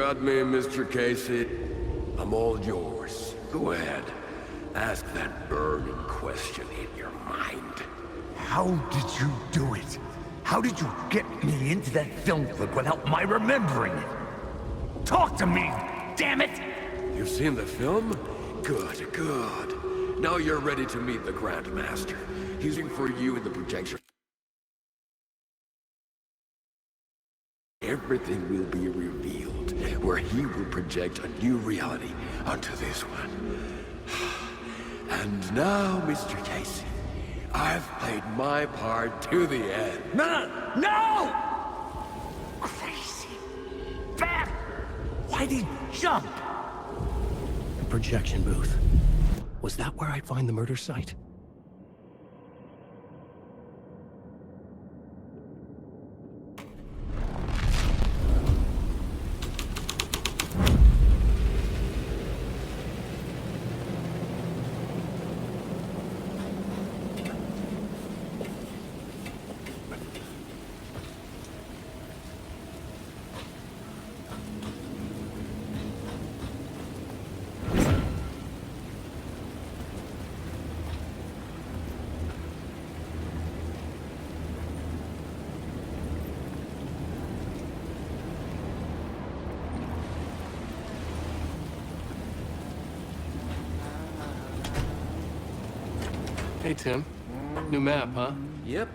got me, Mr. Casey. I'm all yours. Go ahead. Ask that burning question in your mind. How did you do it? How did you get me into that film clip without my remembering it? Talk to me, damn it! You've seen the film? Good, good. Now you're ready to meet the Grandmaster. He's waiting for you in the projection. Everything will be revealed, where he will project a new reality onto this one. And now, Mr. Casey, I've played my part to the end. No! Crazy. Back! Why'd he jump? The projection booth. Was that where I'd find the murder site? Hey, Tim. New map, huh? Yep.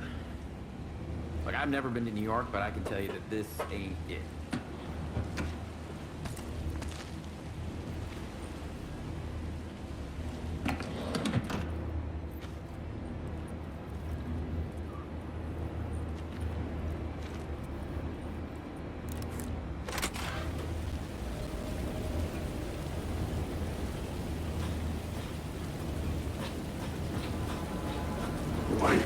Look, I've never been to New York, but I can tell you that this ain't it. Wake.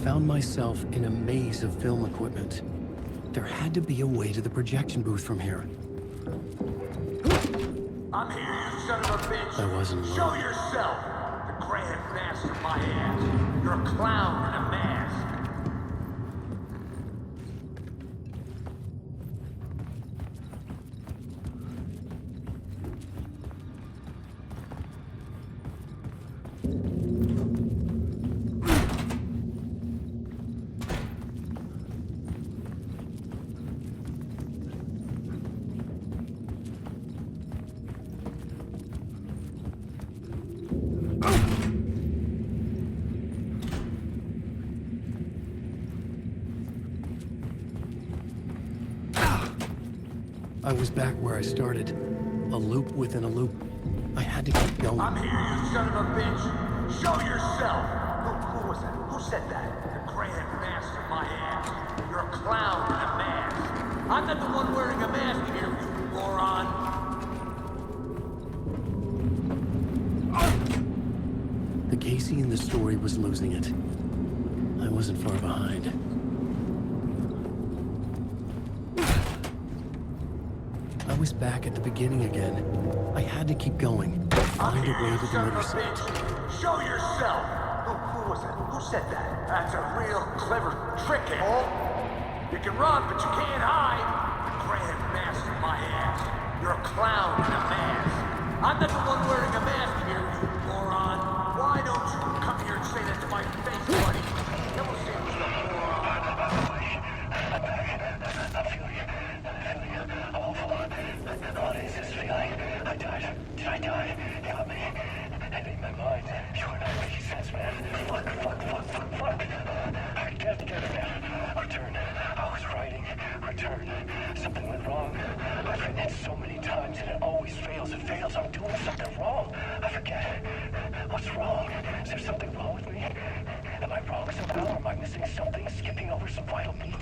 found myself in a maze of film equipment. There had to be a way to the projection booth from here. I'm here, you son of a bitch! I wasn't alone. Show yourself! The grand master of my ass! You're a clown in a mask! I was back where I started. A loop within a loop. I had to keep going. I'm here, you son of a bitch! Show yourself! Who was that? Who said that? The grand master of my ass! You're a clown in a mask! I'm not the one wearing a mask here, you moron! The Casey in the story was losing it. I wasn't far behind. I was back at the beginning again. I had to keep going. Find a way to the murder site. Show yourself! Who was that? Who said that? That's a real clever trick, eh? You can run, but you can't hide! The grand master of my ass! You're a clown in a mask! I'm not the one wearing a mask here, you moron! Why don't you come here and say that to my face, buddy? Then we'll see who's the moron. I'm back. I feel you. I'm hopeful. What is this feeling? I died. Did I die? Help me. And in my mind, you're not making sense, man. Fuck. I get together now. Return. I was writing. Return. Something went wrong. I've written it so many times and it always fails. It fails. I'm doing something wrong. I forget. What's wrong? Is there something wrong with me? Am I wrong somehow? Am I missing something? Skipping over some vital beat?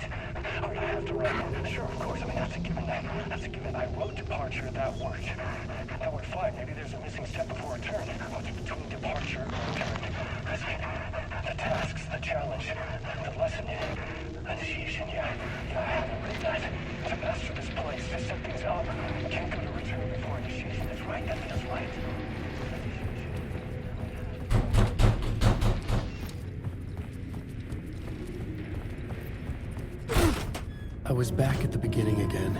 Or do I have to write? Sure, of course. I mean, that's a given. That's a given. I wrote departure. That worked. That worked fine. Maybe there's a missing step before return. What's between departure and return? The tasks, the challenge, the lesson, initiation. Yeah, I haven't written that. To master this place, to set things up. Can't go to return before initiation. That's right. That feels right. I was back at the beginning again.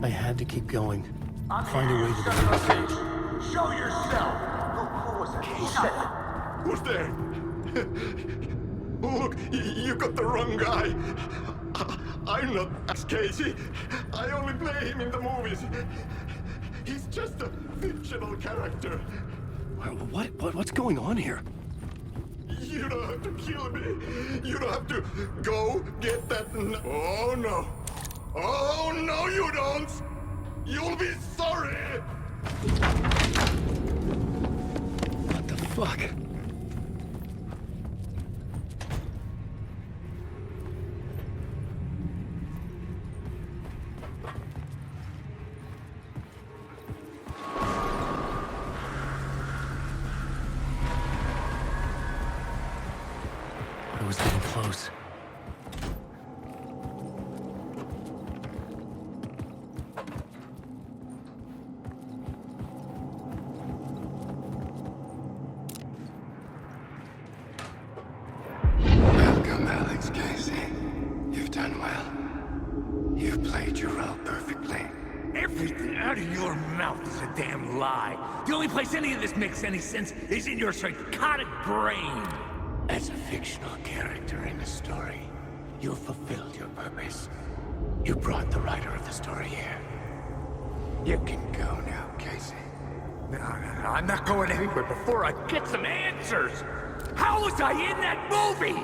I had to keep going. Find a way to the murder site. Show yourself! Who was that? Who said that? Who's there? Look, you got the wrong guy. I'm not Max Casey. I only play him in the movies. He's just a fictional character. What's going on here? You don't have to kill me. You don't have to go get that. Oh no. Oh no, you don't. You'll be sorry. What the fuck? I was getting close. Welcome, Alex Casey. You've done well. You've played your role perfectly. Everything out of your mouth is a damn lie. The only place any of this makes any sense is in your psychotic brain. As a fictional character in a story, you fulfilled your purpose. You brought the writer of the story here. You can go now, Casey. No, I'm not going anywhere before I get some answers. How was I in that movie?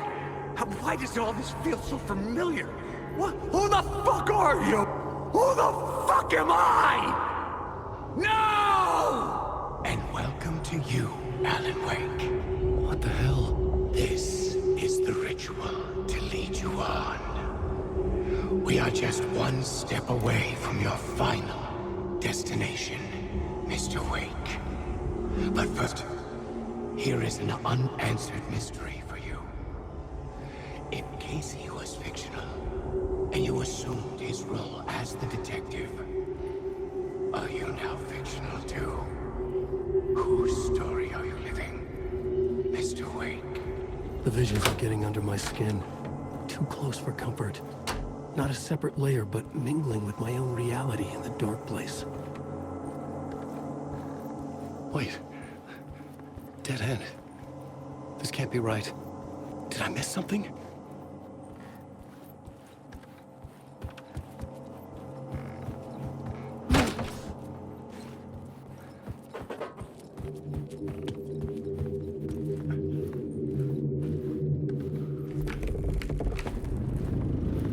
Why does all this feel so familiar? What? Who the fuck are you? Who the fuck am I? No! And welcome to you, Alan Wake. What the hell? This is the ritual to lead you on. We are just one step away from your final destination, Mr. Wake. But first, here is an unanswered mystery for you. if Casey was fictional, and you assumed his role as the detective, are you now fictional too? Whose story are you living, Mr. Wake? The visions are getting under my skin. Too close for comfort. Not a separate layer, but mingling with my own reality in the dark place. Wait. Dead end. This can't be right. Did I miss something?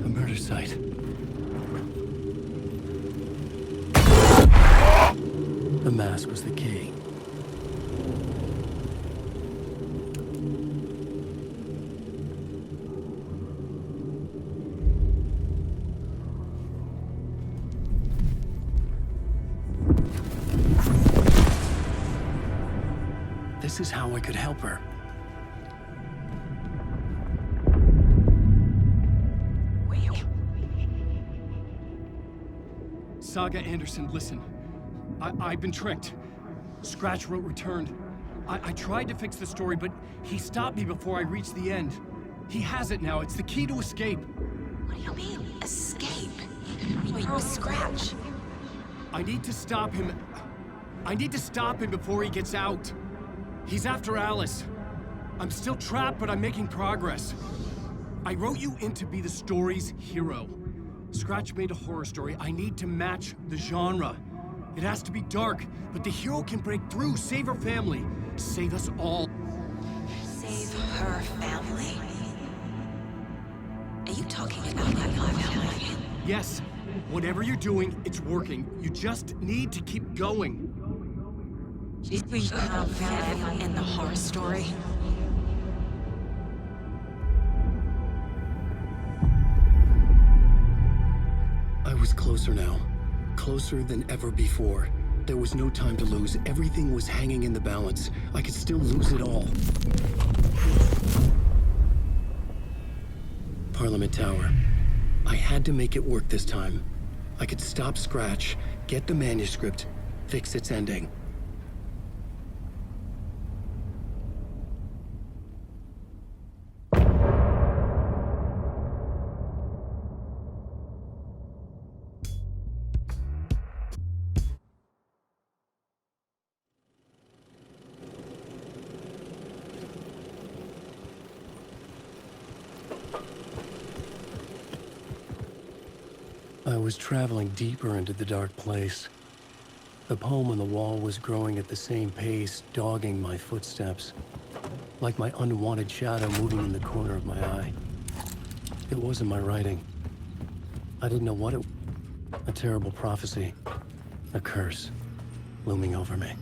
A murder site. The mask was the key. This is how I could help her. Saga Anderson, listen. I've been tricked. Scratch wrote returned. I tried to fix the story, but he stopped me before I reached the end. He has it now. It's the key to escape. What do you mean, escape? Wait, with Scratch? I need to stop him. I need to stop him before he gets out. He's after Alice. I'm still trapped, but I'm making progress. I wrote you in to be the story's hero. Scratch made a horror story. I need to match the genre. It has to be dark, but the hero can break through, save her family, save us all. Save her family? Are you talking about my family? Yes, whatever you're doing, it's working. You just need to keep going. Did we have them in the horror story? I was closer now. Closer than ever before. There was no time to lose. Everything was hanging in the balance. I could still lose it all. Parliament Tower. I had to make it work this time. I could stop Scratch, get the manuscript, fix its ending. I was traveling deeper into the dark place. The poem on the wall was growing at the same pace, dogging my footsteps, like my unwanted shadow moving in the corner of my eye. It wasn't my writing. I didn't know what it was. A terrible prophecy, a curse, looming over me.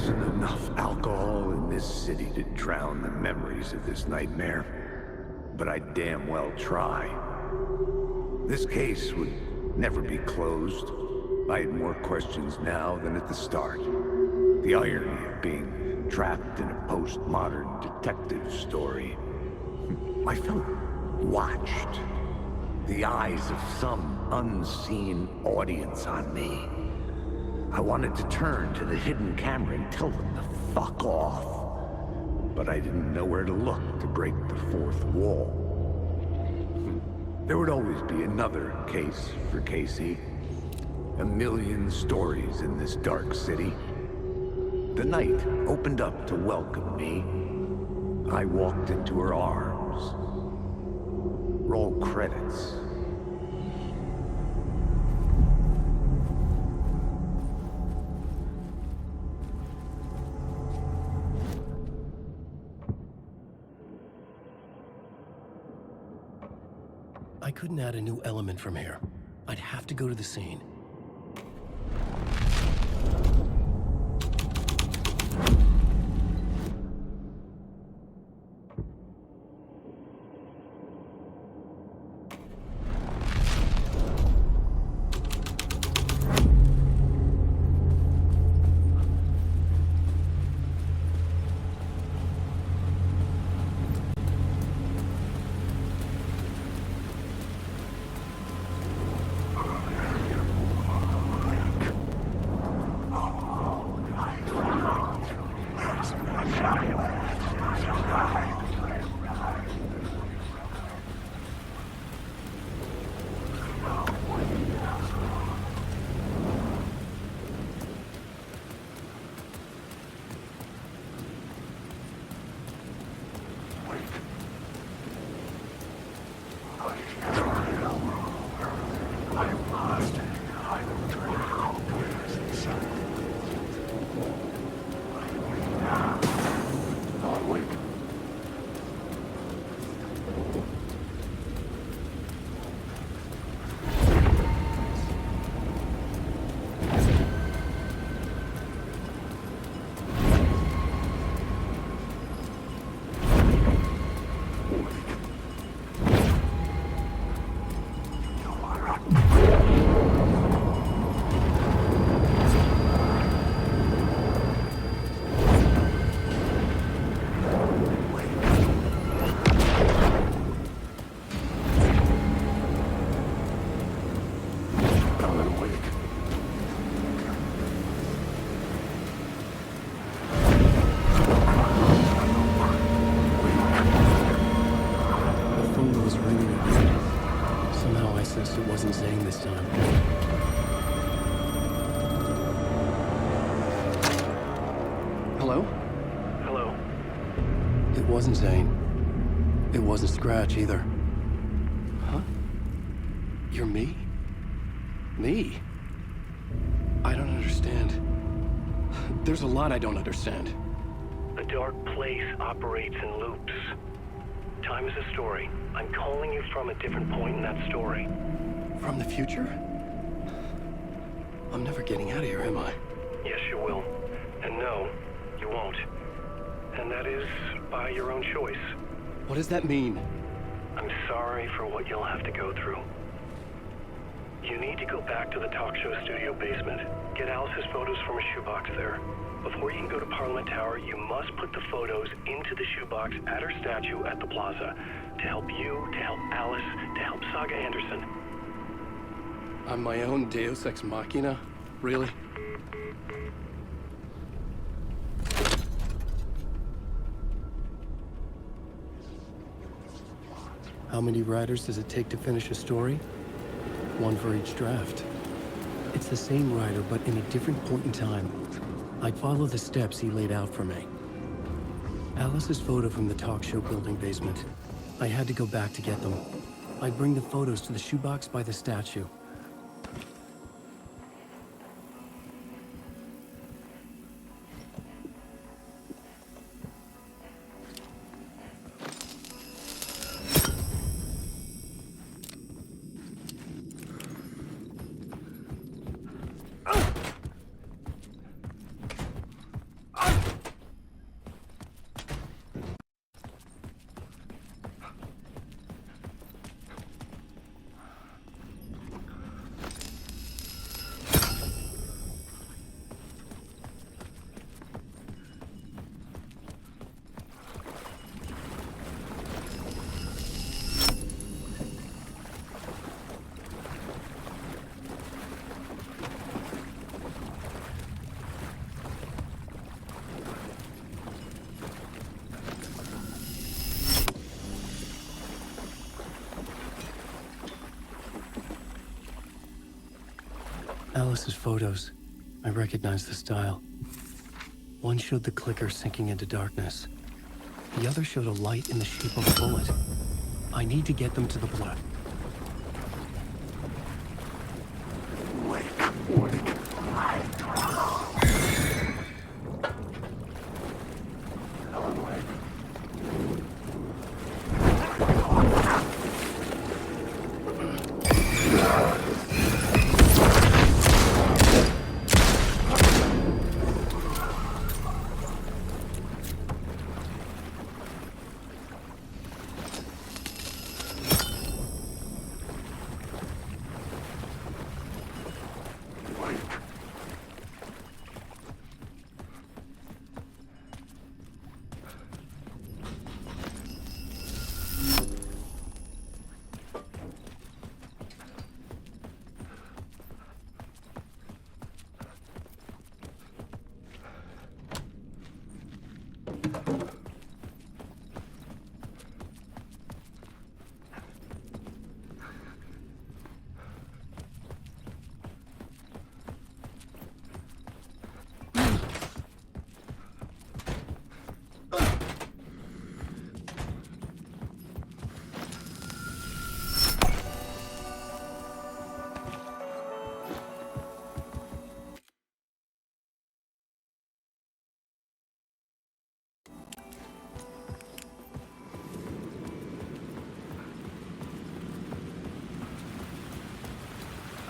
isn't enough alcohol in this city to drown the memories of this nightmare, but I'd damn well try. This case would never be closed. I had more questions now than at the start. The irony of being trapped in a postmodern detective story. I felt watched. The eyes of some unseen audience on me. I wanted to turn to the hidden camera and tell them to fuck off. But I didn't know where to look to break the fourth wall. There would always be another case for Casey. A million stories in this dark city. The night opened up to welcome me. I walked into her arms. Roll credits. I couldn't add a new element from here. I'd have to go to the scene. It wasn't Zane this time. Hello? Hello? It wasn't Zane. It wasn't Scratch either. Huh? You're me? Me? I don't understand. There's a lot I don't understand. The dark place operates in loops. Time is a story. I'm calling you from a different point in that story. From the future? I'm never getting out of here, am I? Yes, you will. And no, you won't. And that is by your own choice. What does that mean? I'm sorry for what you'll have to go through. You need to go back to the talk show studio basement. Get Alice's photos from a shoebox there. Before you can go to Parliament Tower, you must put the photos into the shoebox at her statue at the plaza. To help you, to help Alice, to help Saga Anderson. I'm my own Deus Ex Machina? Really? How many writers does it take to finish a story? One for each draft. It's the same writer, but in a different point in time. I'd follow the steps he laid out for me. Alice's photo from the talk show building basement. I had to go back to get them. I'd bring the photos to the shoebox by the statue. Alice's photos. I recognize the style. One showed the clicker sinking into darkness. The other showed a light in the shape of a bullet. I need to get them to the blood.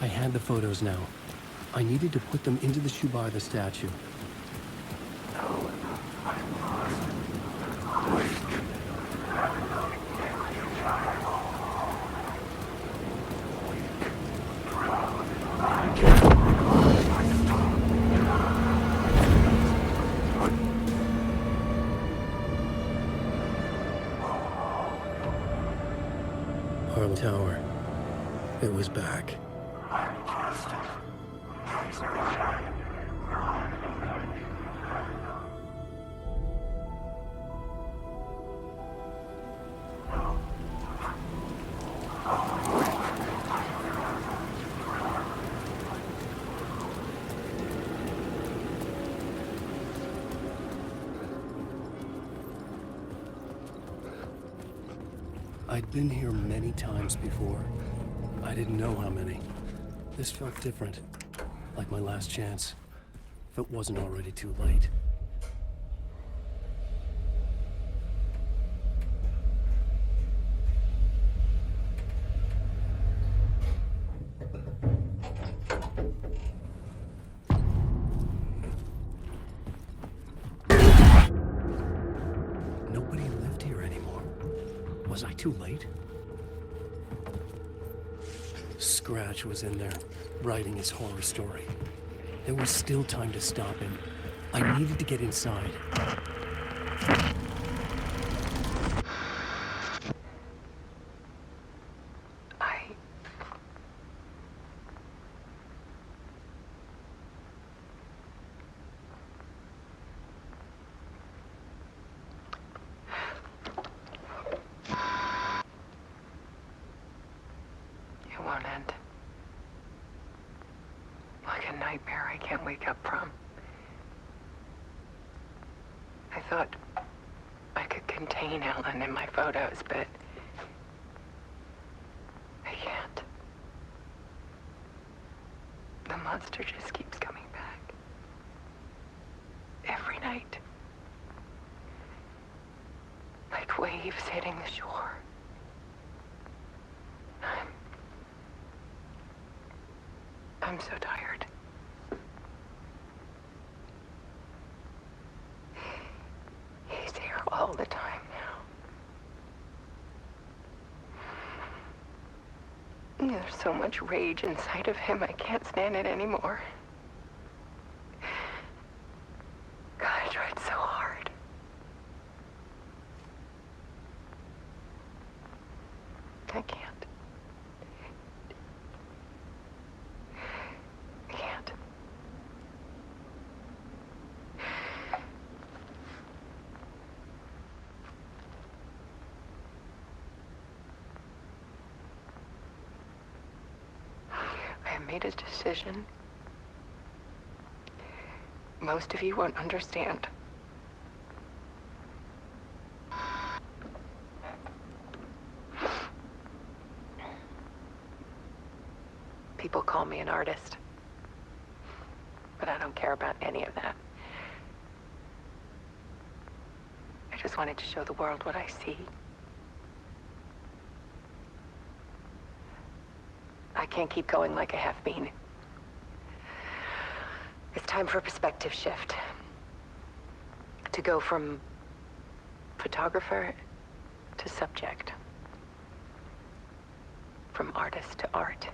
I had the photos now. I needed to put them into the shoe by the statue. Parliament Tower. It was back. I'd been here many times before. I didn't know how many. This felt different, like my last chance, if it wasn't already too late. Nobody lived here anymore. Was I too late? Scratch was in there, writing his horror story. There was still time to stop him. I needed to get inside. It won't end. Like a nightmare I can't wake up from. I thought I could contain Ellen in my photos, but I can't. The monster just keeps coming back. Every night. Like waves hitting the shore. I'm so tired. He's here all the time now. There's so much rage inside of him, I can't stand it anymore. God, I tried so hard. I can't. I made a decision. Most of you won't understand. People call me an artist, but I don't care about any of that. I just wanted to show the world what I see. I can't keep going like I have been. It's time for a perspective shift. To go from photographer to subject. From artist to art.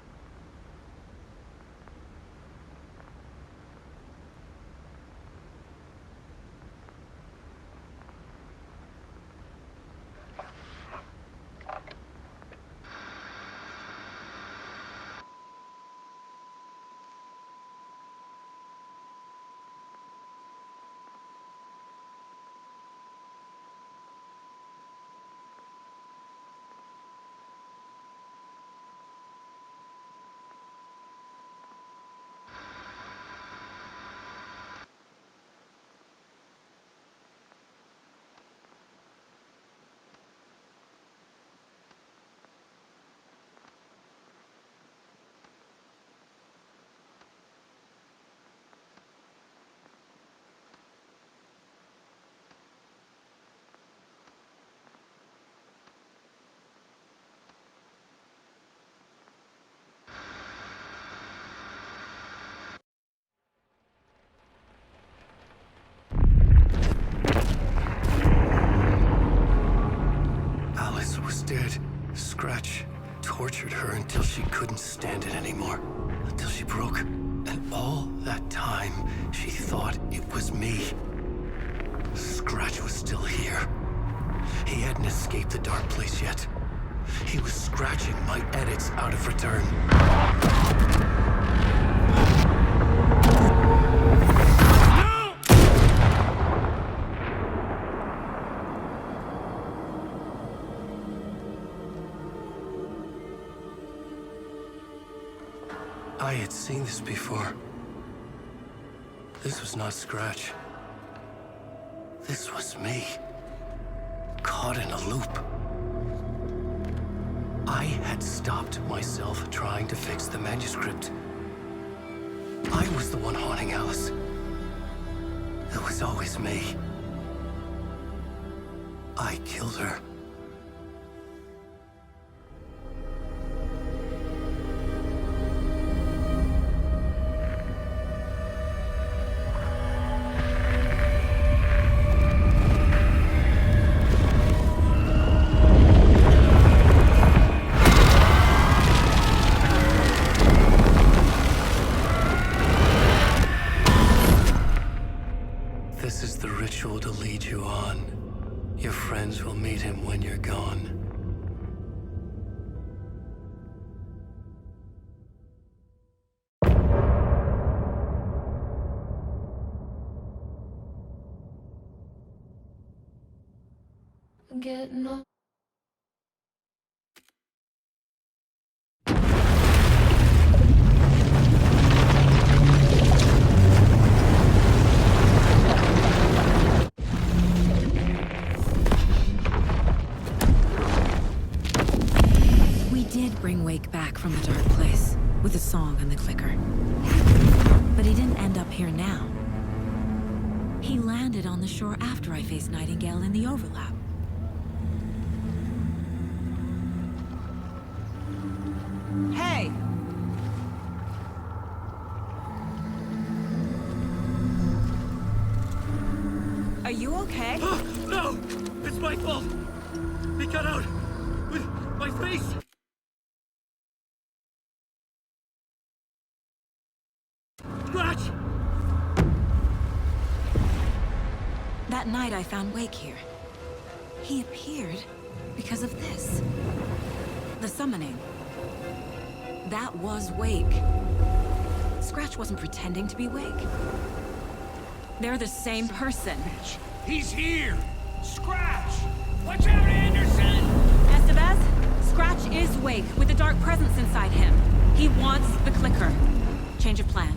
Dead. Scratch tortured her until she couldn't stand it anymore. Until she broke. And all that time, she thought it was me. Scratch was still here. He hadn't escaped the dark place yet. He was scratching my edits out of return. I had seen this before. This was not Scratch. This was me. Caught in a loop. I had stopped myself trying to fix the manuscript. I was the one haunting Alice. It was always me. I killed her. This is the ritual to lead you on. Your friends will meet him when you're gone. Getting up. Bring Wake back from the dark place with the song and the clicker. But he didn't end up here now. He landed on the shore after I faced Nightingale in the overlap. Hey! Are you okay? No! It's my fault! He got out with my face! Scratch! That night I found Wake here. He appeared because of this. The summoning. That was Wake. Scratch wasn't pretending to be Wake. They're the same person. He's here! Scratch! Watch out, Anderson! Estevez, Scratch is Wake with the dark presence inside him. He wants the clicker. Change of plan.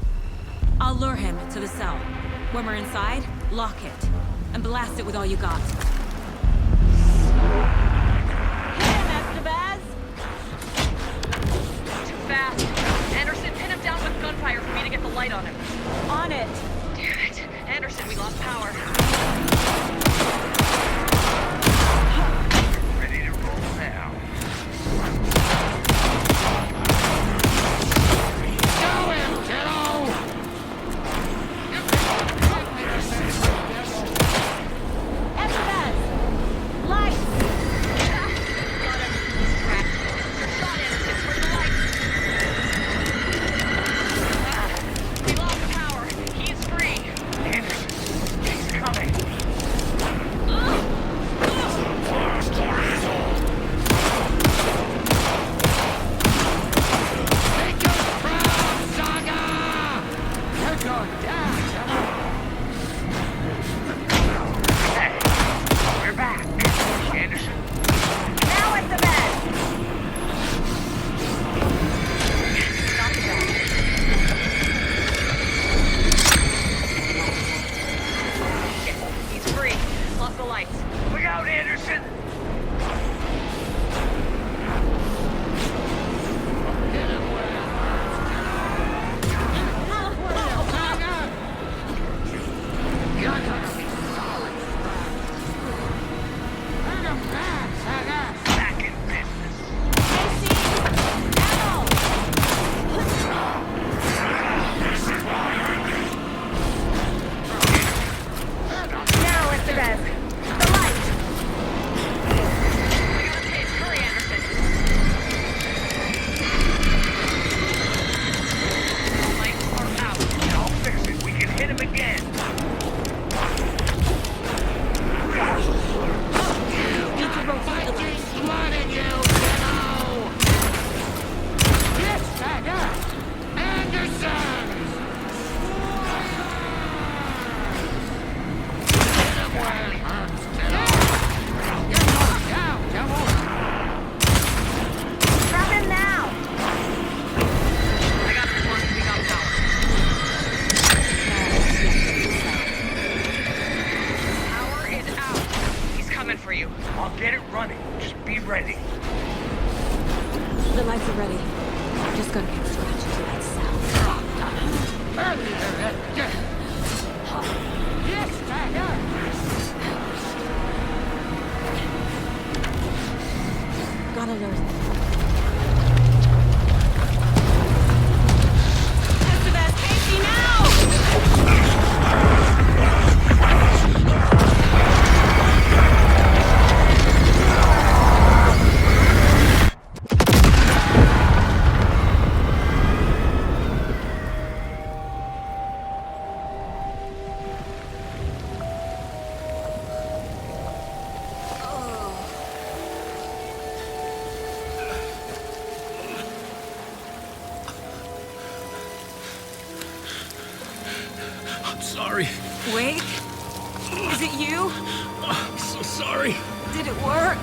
I'll lure him to the cell. When we're inside, lock it. And blast it with all you got. Hit him, Estevez! Too fast. Anderson, pin him down with gunfire for me to get the light on him. On it! Damn it. Anderson, we lost power. Ready to roll now. Estevez! Lights! Got him. Cracked. Your shot, Anderson. Where's the light? We lost power. He's free. Anderson, he's coming. Hey, we're back. Anderson, Now, Estevez! knock him down. He's free. Lost the lights. look out, Anderson. Back in business. Now, Estevez! The light! We got a hit. Hurry, Anderson. Lights are out. I'll fix it. We can hit him again. Need to rotate the lights. Grab him now! I got him once we got power. Power is out. He's coming for you. I'll get it running. Just be ready. The lights are ready. Just gotta get scratched to that sound. Got alert. Estevez, Casey, now! I'm sorry. Wake? Is it you? I'm so sorry. Did it work?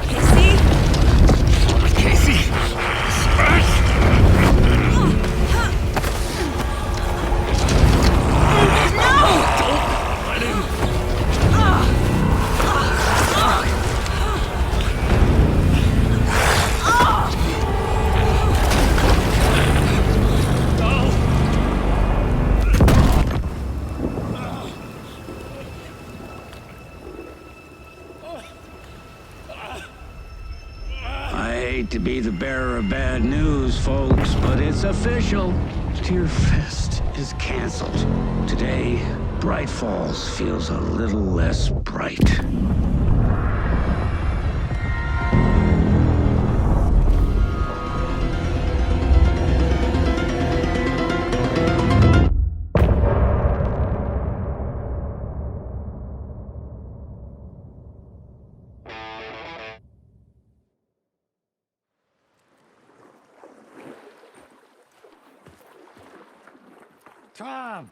Casey? Casey! Smash! Don't let him. I hate to be the bearer of bad news, folks, but it's official. Tearfest is canceled. Today, Bright Falls feels a little less bright. Tom,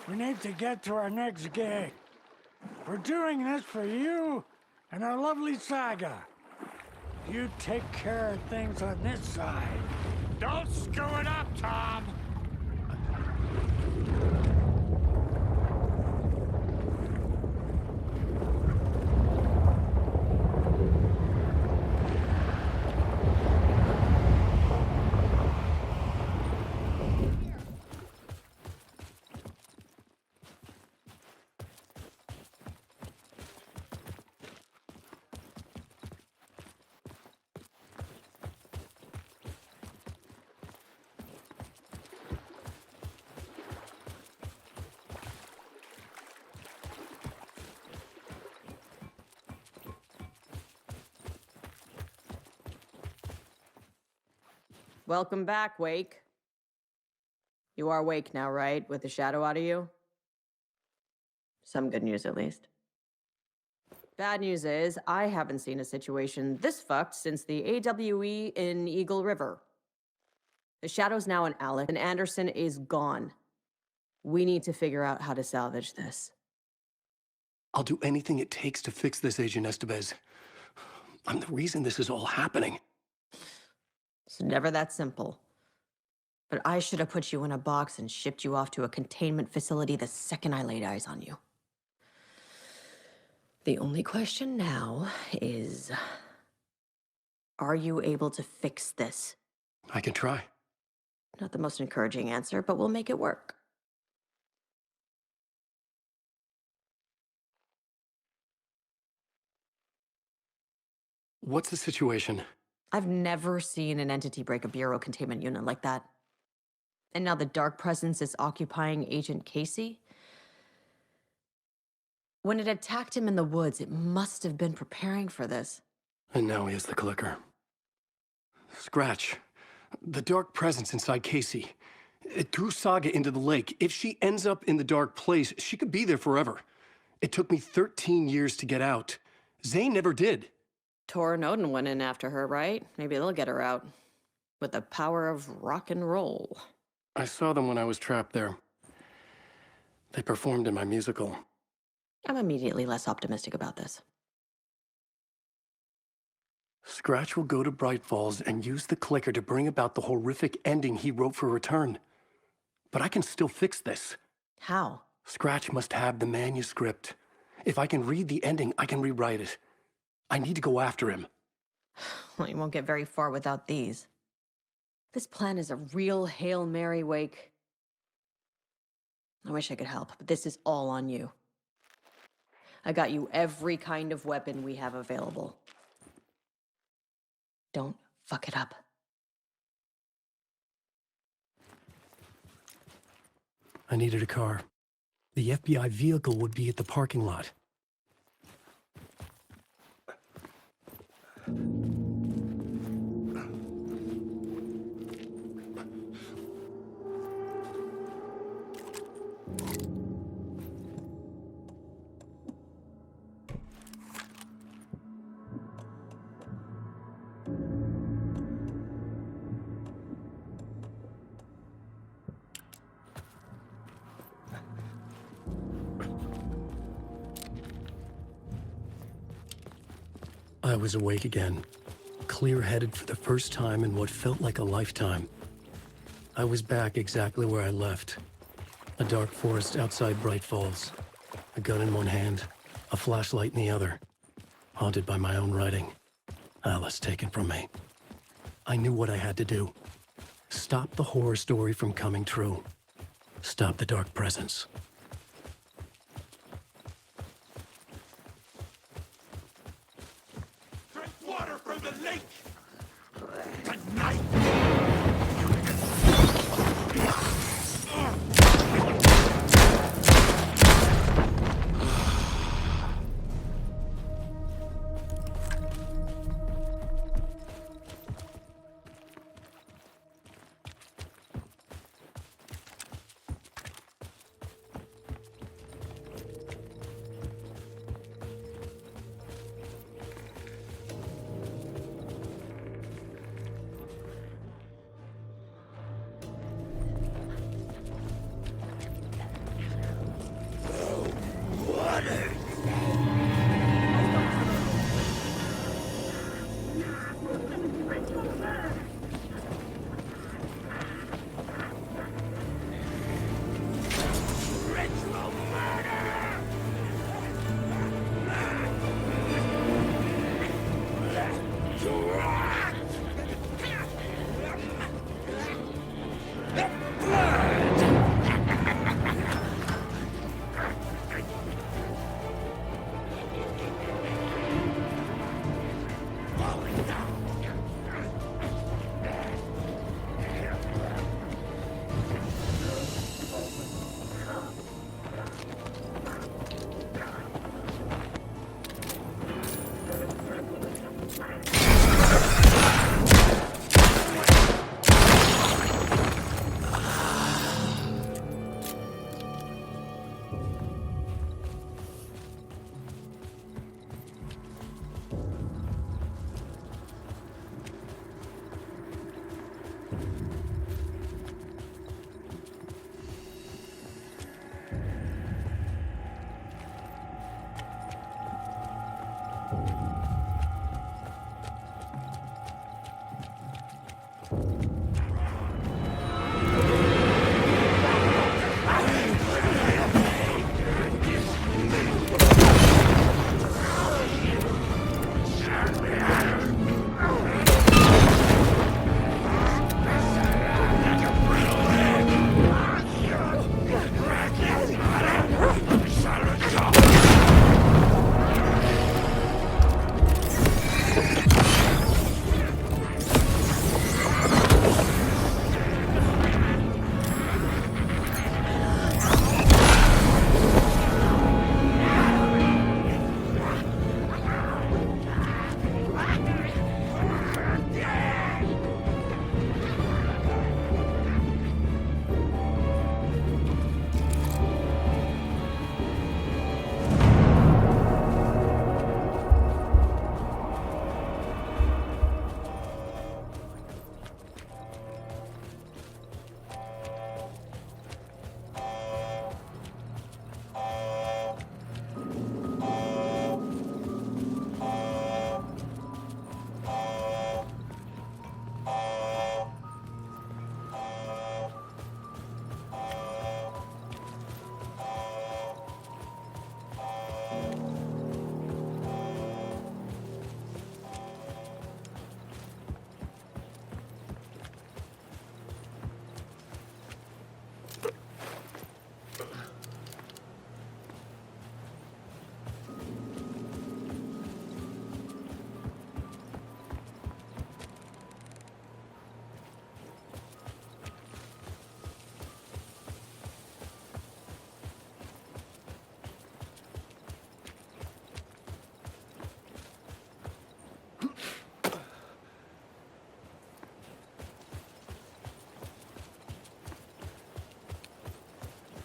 we need to get to our next gig. We're doing this for you and our lovely saga. You take care of things on this side. Don't screw it up, Tom! Welcome back, Wake. You are Wake now, right? With the shadow out of you? Some good news, at least. Bad news is, I haven't seen a situation this fucked since the AWE in Eagle River. The shadow's now in Alec, and Anderson is gone. We need to figure out how to salvage this. I'll do anything it takes to fix this, Agent Estevez. I'm the reason this is all happening. It's never that simple. But I should have put you in a box and shipped you off to a containment facility the second I laid eyes on you. The only question now is, are you able to fix this? I can try. Not the most encouraging answer, but we'll make it work. What's the situation? I've never seen an entity break a Bureau containment unit like that. And now the Dark Presence is occupying Agent Casey? When it attacked him in the woods, it must have been preparing for this. And now he has the clicker. Scratch. The Dark Presence inside Casey. It threw Saga into the lake. If she ends up in the dark place, she could be there forever. It took me 13 years to get out. Zane never did. Tor and Odin went in after her, right? Maybe they'll get her out. With the power of rock and roll. I saw them when I was trapped there. They performed in my musical. I'm immediately less optimistic about this. Scratch will go to Bright Falls and use the clicker to bring about the horrific ending he wrote for Return. But I can still fix this. How? Scratch must have the manuscript. If I can read the ending, I can rewrite it. I need to go after him. Well, you won't get very far without these. This plan is a real Hail Mary, Wake. I wish I could help, but this is all on you. I got you every kind of weapon we have available. Don't fuck it up. I needed a car. The FBI vehicle would be at the parking lot. I was awake again, clear-headed for the first time in what felt like a lifetime. I was back exactly where I left. A dark forest outside Bright Falls. A gun in one hand, a flashlight in the other. Haunted by my own writing. Alice taken from me. I knew what I had to do. Stop the horror story from coming true. Stop the Dark Presence. Drink water from the lake! Tonight!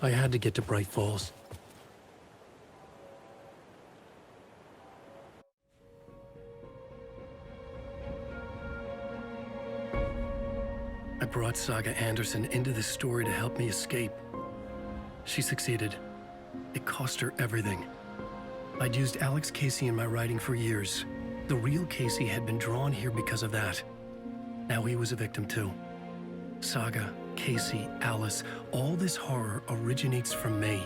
I had to get to Bright Falls. I brought Saga Anderson into this story to help me escape. She succeeded. It cost her everything. I'd used Alex Casey in my writing for years. The real Casey had been drawn here because of that. Now he was a victim too. Saga, Casey, Alice, all this horror originates from me.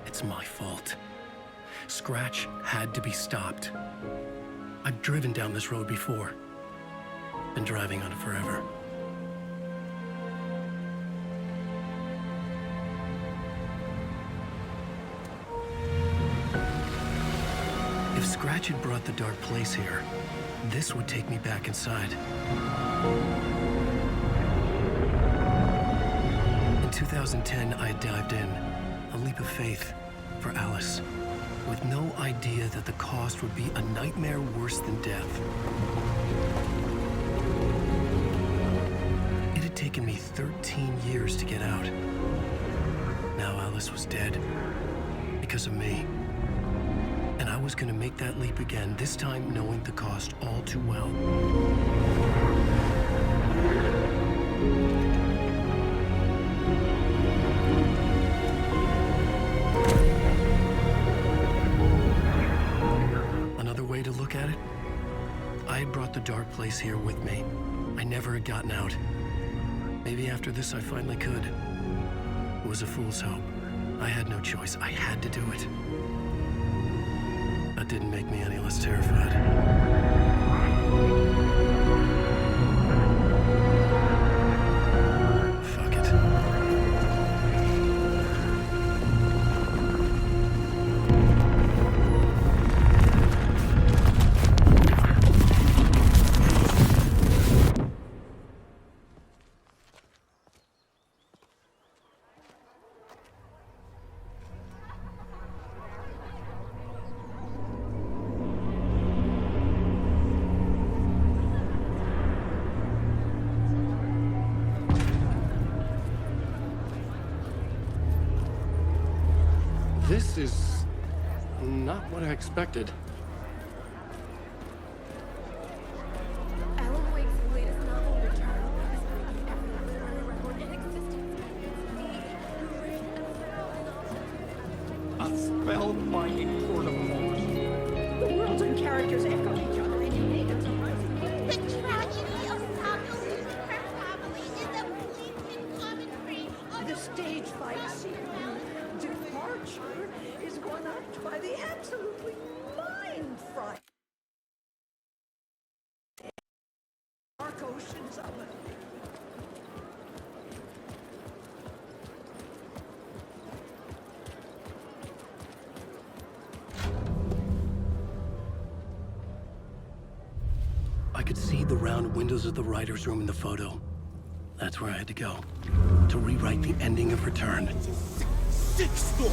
It's my fault. Scratch had to be stopped. I've driven down this road before. Been driving on it forever. If Scratch had brought the dark place here, this would take me back inside. In 2010, I dived in, a leap of faith for Alice, with no idea that the cost would be a nightmare worse than death. It had taken me 13 years to get out. Now Alice was dead, because of me. And I was gonna make that leap again, this time knowing the cost all too well. Another way to look at it, I had brought the dark place here with me. I never had gotten out. Maybe after this I finally could. It was a fool's hope. I had no choice. I had to do it. That didn't make me any less terrified. Fuck it. This is not what I expected. Alan Wake's latest novel, Return, is breaking every literary record in existence. A spellbinding tour de force. The worlds and characters echo each other in unique and surprising ways. The tragedy of Samuel Lucifer family is a bleak common frame on The stage fight scene. Departure is one act by the absolutely mind-frying dark oceans of it. I could see the round windows of the writer's room in the photo. That's where I had to go, to rewrite the ending of Return. Sick story.